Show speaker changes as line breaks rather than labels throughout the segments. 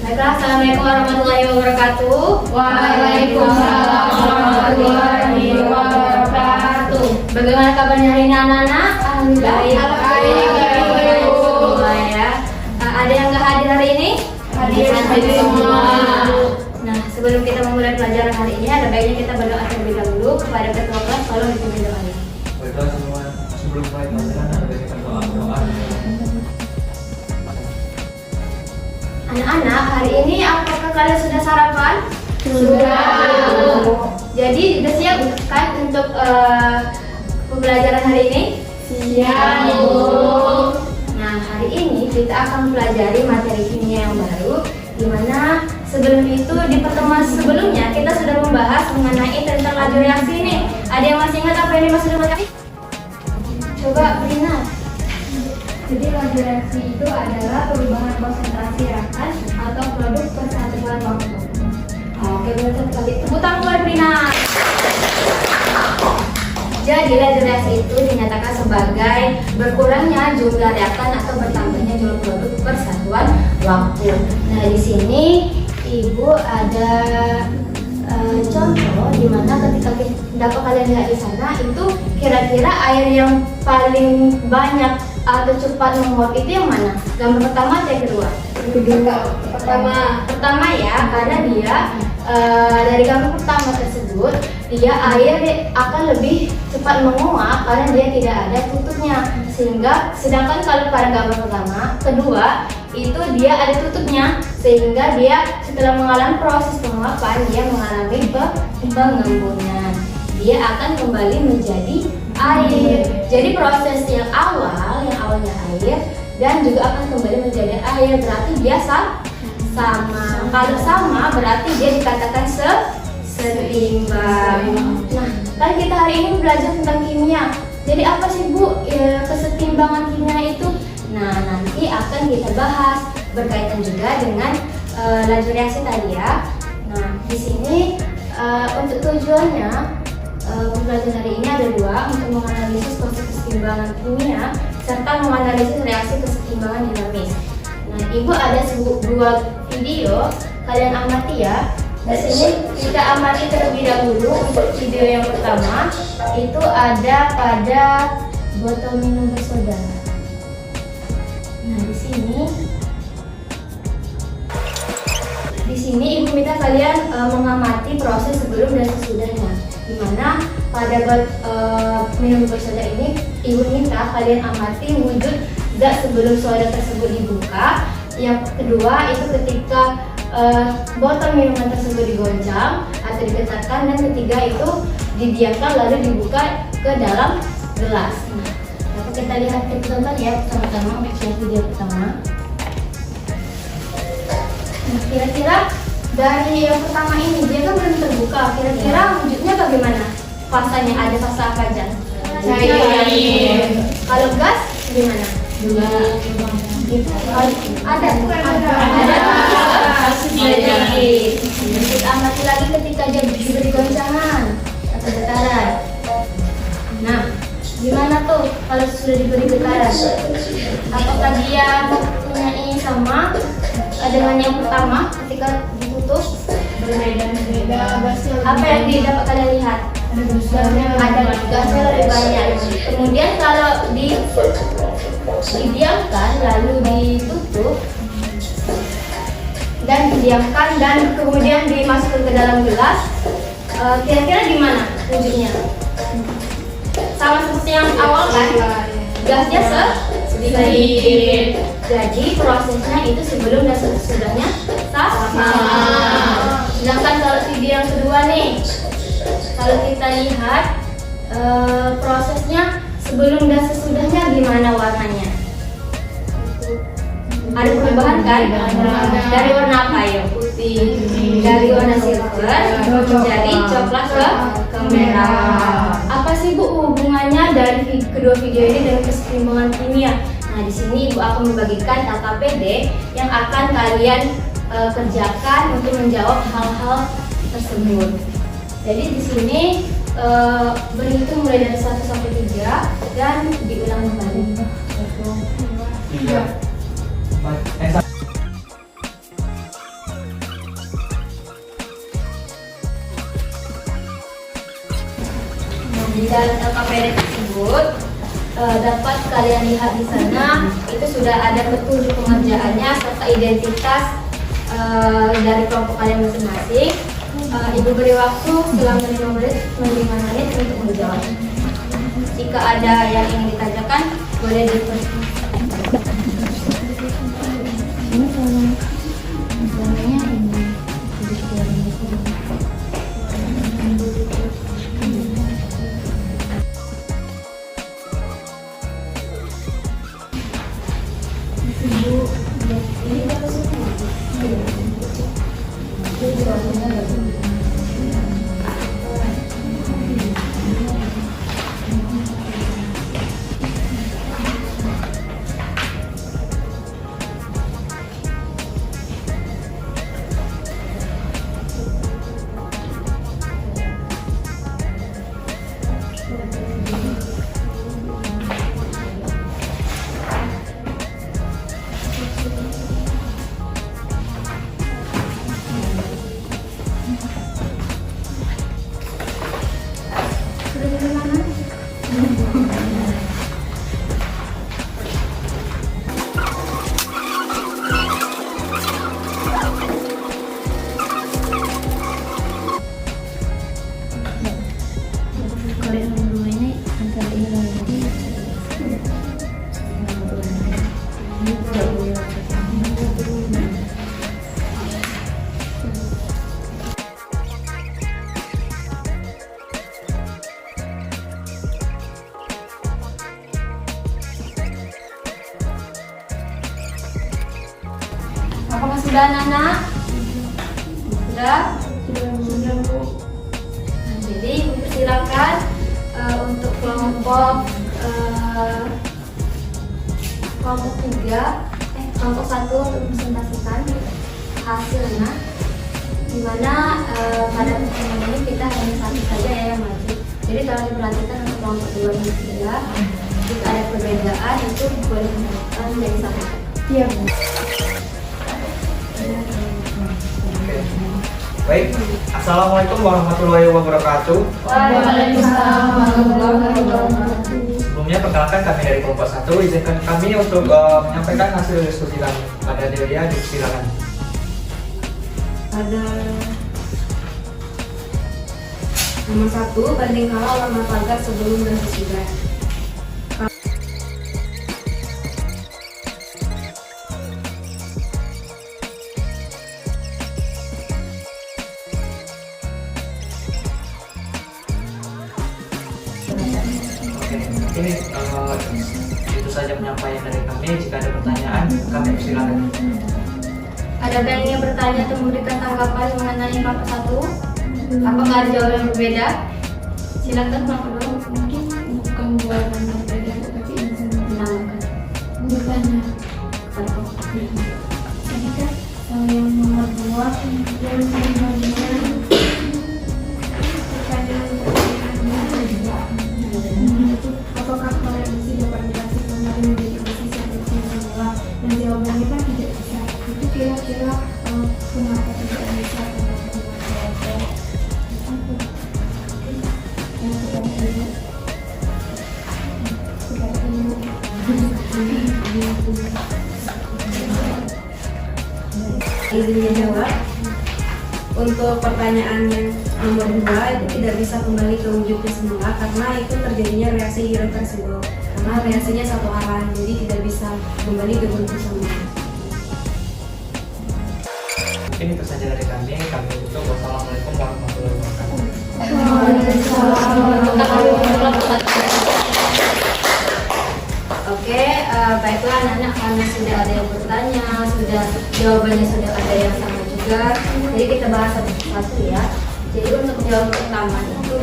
Baiklah, assalamualaikum warahmatullahi wabarakatuh.
Waalaikumsalam warahmatullahi wabarakatuh.
Bagaimana kabarnya hari ini anak-anak?
Alhamdulillah.
Alhamdulillah ya. Ada yang nggak hadir hari ini?
Hadir semua.
Nah, sebelum kita memulai pelajaran hari ini, ada baiknya kita berdoa terlebih dahulu kepada ketua kelas. Tolong dipimpin doanya.
Baiklah semua, sebelum mulai pelajaran ada kita doa.
Anak-anak, hari ini apakah kalian sudah sarapan?
Sudah.
Jadi sudah siap kan untuk pembelajaran hari ini?
Siap, Bu.
Nah, hari ini kita akan mempelajari materi kimia yang baru, di mana sebelum itu di pertemuan sebelumnya kita sudah membahas mengenai tentang laju reaksi ini. Ada yang masih ingat apa yang dimaksud dengan reaksi? Coba Brina.
Jadi laju reaksi itu adalah perubahan konsentrasi reakan atau produk persatuan waktu.
Oke, benar sekali. Tepuk tangan buat Brina. Jadi laju reaksi itu dinyatakan sebagai berkurangnya jumlah reakan atau bertambahnya jumlah produk persatuan waktu. Nah, di sini Ibu ada contoh di mana ketika dapat kalian lihat di sana itu kira-kira air yang paling banyak atau cepat menguap itu yang mana? Gambar pertama atau yang kedua? Pertama ya, karena dia dari gambar pertama tersebut dia air akan lebih cepat menguap karena dia tidak ada tutupnya, sehingga sedangkan kalau pada gambar pertama kedua itu dia ada tutupnya, sehingga dia setelah mengalami proses penguapan dia mengalami pengembunan, dia akan kembali menjadi air. Jadi proses yang awalnya air dan juga akan kembali menjadi air, berarti dia sama. Kalau sama berarti dia dikatakan seimbang. Nah, kan kita hari ini belajar tentang kimia. Jadi apa sih Bu kesetimbangan kimia itu? Nah, nanti akan kita bahas berkaitan juga dengan laju reaksi tadi ya. Nah, di sini untuk tujuannya pembelajaran hari ini ada dua, untuk menganalisis proses kesetimbangan kimia serta menganalisis reaksi kesetimbangan dinamis. Nah, Ibu ada dua video, kalian amati ya. Di sini kita amati terlebih dahulu. Untuk video yang pertama itu ada pada botol minum bersoda. Nah, di sini Ibu minta kalian mengamati proses sebelum dan sesudahnya. Dimana pada minum bersoda ini Ibu minta kalian amati wujud zat sebelum soda tersebut dibuka. Yang kedua itu ketika botol minuman tersebut digoncang atau digetarkan, dan ketiga itu didiamkan lalu dibuka ke dalam gelas. Nah, kita lihat tonton ya sama-sama video pertama. Nah, kira-kira dari yang pertama ini dia kan belum terbuka. Kira-kira wujudnya bagaimana? Fasanya ada fase apa aja?
Cair.
Kalau gas gimana? Ada. Kita amati lagi ketika dia diberi goncangan atau getaran. Nah, gimana tuh kalau sudah diberi getaran? Apakah dia mempunyai sama dengan yang pertama ketika ditutup? Berbeda. Apa yang dapat kalian lihat? Ada gasnya lebih banyak. Kemudian kalau didiamkan lalu ditutup dan didiamkan dan kemudian dimasukkan ke dalam gelas, kira-kira gimana wujudnya? Sama seperti yang awal kan? Gasnya sedikit. Jadi prosesnya itu sebelum dan sesudahnya sama. Sedangkan kalau video yang kedua nih, kalau kita lihat prosesnya sebelum dan sesudahnya gimana warnanya? Ada perubahan kan? Dari warna apa ya? Putih. Dari warna silver menjadi coklat ke merah. Apa sih Bu hubungannya dari kedua video ini dengan keseimbangan kimia? Nah, di sini Ibu akan membagikan KKPD yang akan kalian kerjakan untuk menjawab hal-hal tersebut. Jadi di sini berhitung mulai dari 1 sampai 3 dan diulang kembali.
3, 4,
dan KPD tersebut dapat kalian lihat di sana. Itu sudah ada petunjuk pengerjaannya serta identitas dari kelompok kalian masing-masing. Ibu beri waktu selama 5 menit untuk menjawab. Jika ada yang ingin ditanyakan, boleh dipersilakan. Apakah sudah anak-anak? Sudah? Sudah Bu. Nah, jadi silakan untuk kelompok 1 untuk presentasikan hasilnya. Dimana pada pertemuan ini kita hanya satu saja ya yang maju. Jadi kalau diperhatikan untuk kelompok 2 dan 3, jika ada perbedaan itu boleh dimasukkan menjadi satu. Iya Bu.
Baik, Assalamualaikum warahmatullahi wabarakatuh.
Waalaikumsalam warahmatullahi wabarakatuh.
Sebelumnya perkenalkan kami dari kelompok 1, izinkan kami untuk menyampaikan hasil diskusi kami. Pada Delia, silakan.
Ada nomor 1, banding kalau warna pagar sebelum dan sesudah.
Ini itu saja penyampaian dari kami. Jika ada pertanyaan, kami silakan.
Adakah yang ingin bertanya atau memberikan tanggapan mengenai kelompok 1? Apakah ada jawaban yang berbeda? Silakan kelompok 2.
Mungkin bukan jawaban yang berbeda, tapi
Menambahkan.
bertanya. Jadi kan yang nomor 2 yang pertanyaan apakah koreksi dapat dikasih kembali menjadi basis yang semula, dan jawabannya kan tidak bisa. Itu kira-kira kenapa tidak bisa? Izin menjawab. Untuk pertanyaan yang nomor 2 itu tidak bisa kembali ke wujudnya semula karena itu terjadinya reaksi irreversibel, karena reaksinya satu arah, jadi tidak bisa kembali ke bentuk semula.
Ini itu saja dari kami. Kami tutup. Wassalamualaikum warahmatullahi wabarakatuh.
Oke, baiklah anak-anak, karena sudah ada yang bertanya, sudah jawabannya sudah ada yang sama juga. Jadi kita bahas satu-satu ya. Jadi untuk jawaban pertama itu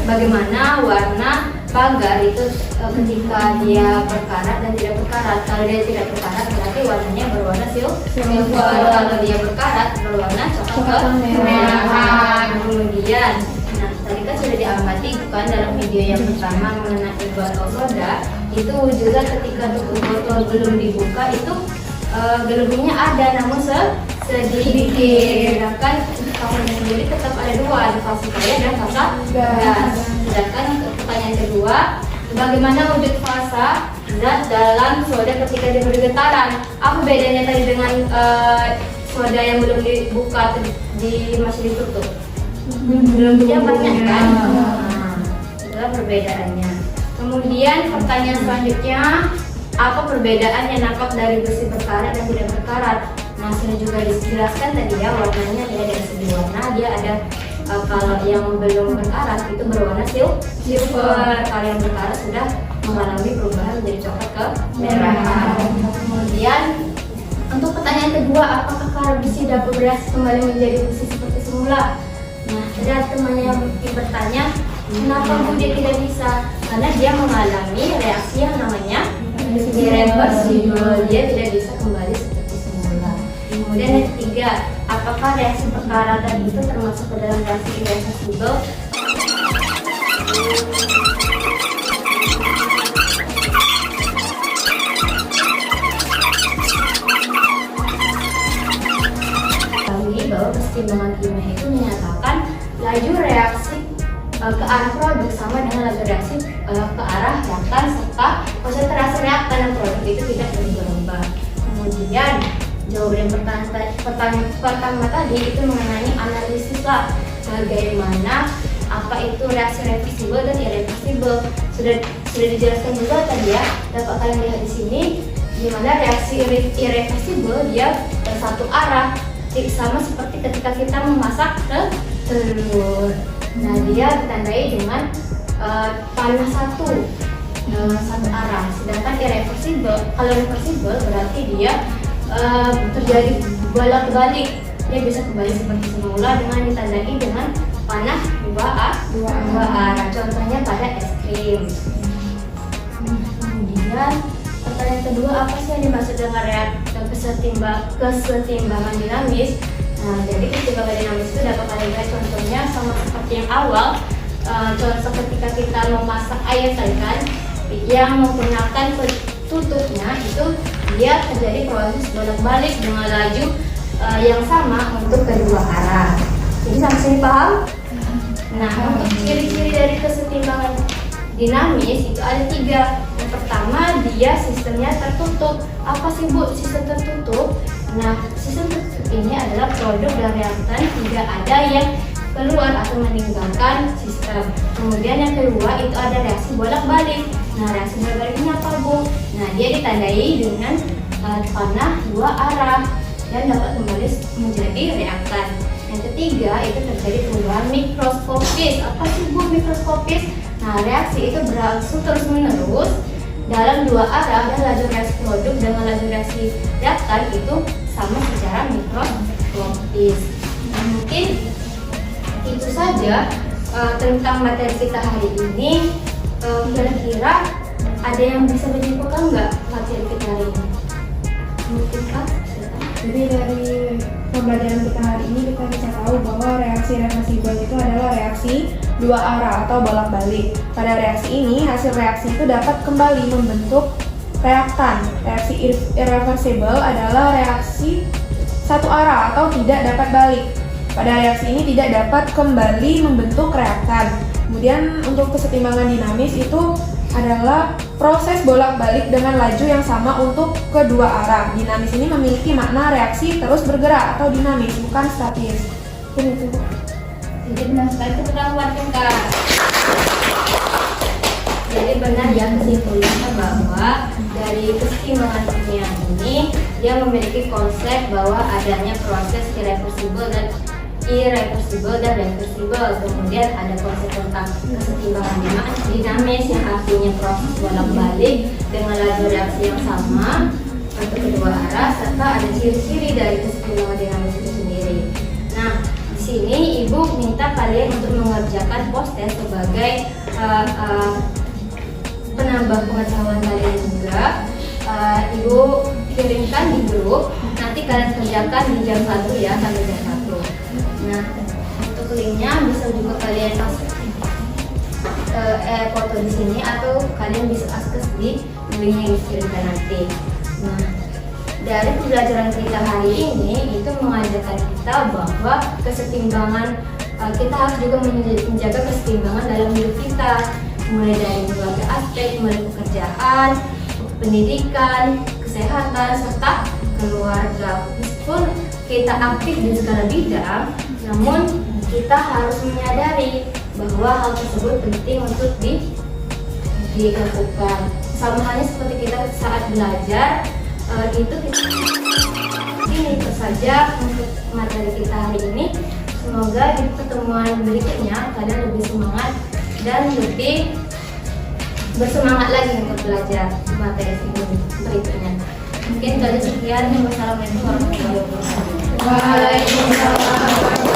bagaimana warna pagar itu ketika dia berkarat dan tidak berkarat. Kalau dia tidak berkarat berarti warnanya berwarna silver. Kalau dia berkarat berwarna coklat kemerahan. Kemudian, nah tadi kan sudah diamati bukan dalam video yang pertama mengenai botol soda, itu wujudnya ketika tutup botol belum dibuka itu gelembungnya ada namun sedikit, sedangkan kapalnya sendiri tetap ada dua, ada fase cair dan fase gas. Sedangkan pertanyaan pertanyaan kedua, bagaimana wujud fasa zat dalam soda ketika diberi getaran? Apa bedanya tadi dengan soda yang belum dibuka atau masih ditutup? Dia banyak kan? Nah, itulah perbedaannya. Kemudian pertanyaan selanjutnya, apa perbedaan yang nampak dari besi berkarat dan tidak berkarat? Nah, sudah juga dijelaskan tadi ya, warnanya dia dari segi warna dia ada kalau yang belum berkarat itu berwarna silver, kalau yang berkarat sudah mengalami perubahan menjadi coklat ke merahan. Kemudian untuk pertanyaan kedua, apakah karat besi dapat bereaksi kembali menjadi besi seperti semula? Nah, ada temannya yang bertanya, kenapa Bu dia tidak bisa? Karena dia mengalami reaksi yang namanya irreversible, dia tidak bisa kembali seperti semula. Kemudian yang ketiga, apakah reaksi perkaratan itu termasuk ke dalam reaksi irreversible? Bahwa kesetimbangan kimia itu menyatakan laju reaksi ke arah produk sama dengan laju reaksi ke arah reaktan serta konsentrasi reaktan dan produk itu tidak berubah-ubah. Kemudian jawaban pertanyaan pertama tadi itu mengenai analisis lah, bagaimana apa itu reaksi reversible dan irreversible. Sudah dijelaskan juga tadi ya, dapat kalian lihat di sini di mana reaksi irreversible dia satu arah, sama seperti ketika kita memasak telur. Nah, dia ditandai dengan panah satu arah. Sedangkan irreversible, kalau reversible berarti dia terjadi bolak-balik. Dia bisa kembali seperti semula dengan ditandai dengan panah dua arah. Contohnya pada es krim. Kemudian pertanyaan kedua, apa sih yang dimaksud dengan kesetimbangan dinamis? Nah, jadi kesetimbangan dinamis itu dapat kalian lihat contohnya sama seperti yang awal. Contoh ketika kita memasak air tadi kan, yang menggunakan tutupnya itu dia terjadi proses bolak-balik dengan laju yang sama untuk kedua arah. Jadi sampai sini paham? Nah, untuk ciri-ciri dari kesetimbangan dinamis itu ada 3. Yang pertama, dia sistemnya tertutup. Apa sih Bu sistem tertutup? Nah, sistem tertutup ini adalah produk dan reaktan tidak ada yang keluar atau meninggalkan sistem. Kemudian yang kedua itu ada reaksi bolak-balik. Nah, reaksi bolak-balik ini apa Bu? Nah, dia ditandai dengan panah dua arah dan dapat kembali menjadi reaktan. Yang ketiga itu terjadi perubahan mikroskopis. Apa sih Bu mikroskopis? Nah, reaksi itu berlangsung terus-menerus dalam dua arah dan laju reaksi produk dengan laju reaksi reaktan itu sama secara mikroskopis. Nah, mungkin itu saja tentang materi kita hari ini. Kira-kira ada yang bisa menyimpulkan nggak materi kita hari ini? Mungkin Kak?
Jadi dari pembelajaran kita hari ini kita bisa tahu bahwa reaksi reversibel itu adalah reaksi dua arah atau bolak-balik. Pada reaksi ini hasil reaksi itu dapat kembali membentuk reaktan. Reaksi irreversibel adalah reaksi satu arah atau tidak dapat balik. Pada reaksi ini tidak dapat kembali membentuk reaktan. Kemudian untuk kesetimbangan dinamis itu adalah proses bolak-balik dengan laju yang sama untuk kedua arah. Dinamis ini memiliki makna reaksi terus bergerak atau dinamis, bukan statis. Itu.
Jadi benar sekali itu terangkan Kak. Jadi benar ya kesimpulannya bahwa dari kesetimbangan kimia ini dia memiliki konsep bahwa adanya proses irreversible dan reversible. Kemudian ada konsep tentang kesetimbangan dinamis yang artinya proses bolak-balik dengan laju reaksi yang sama untuk kedua arah, serta ada ciri-ciri dari kesetimbangan dinamis itu sendiri. Nah, di sini Ibu minta kalian untuk mengerjakan post-test sebagai penambah pengetahuan kalian juga. Ibu kirimkan di grup, nanti kalian kerjakan di jam 1 ya, sampai jam 1. Nah, untuk linknya bisa juga kalian foto di sini atau kalian bisa akses di link yang dikirimkan nanti. Nah, dari pembelajaran kita hari ini itu mengajarkan kita bahwa kesetimbangan kita harus juga menjaga kesetimbangan dalam hidup kita. mulai dari berbagai aspek, mulai pekerjaan, pendidikan, kesehatan, serta keluarga. Meskipun kita aktif di segala bidang, namun kita harus menyadari bahwa hal tersebut penting untuk dilakukan. Sama halnya seperti kita saat belajar, itu saja untuk materi kita hari ini. Semoga di pertemuan berikutnya kalian lebih semangat dan lebih bersemangat lagi untuk belajar materi ini berikutnya. Mungkin dari sekian. Wassalamualaikum warahmatullahi wabarakatuh.
Waalaikumsalam.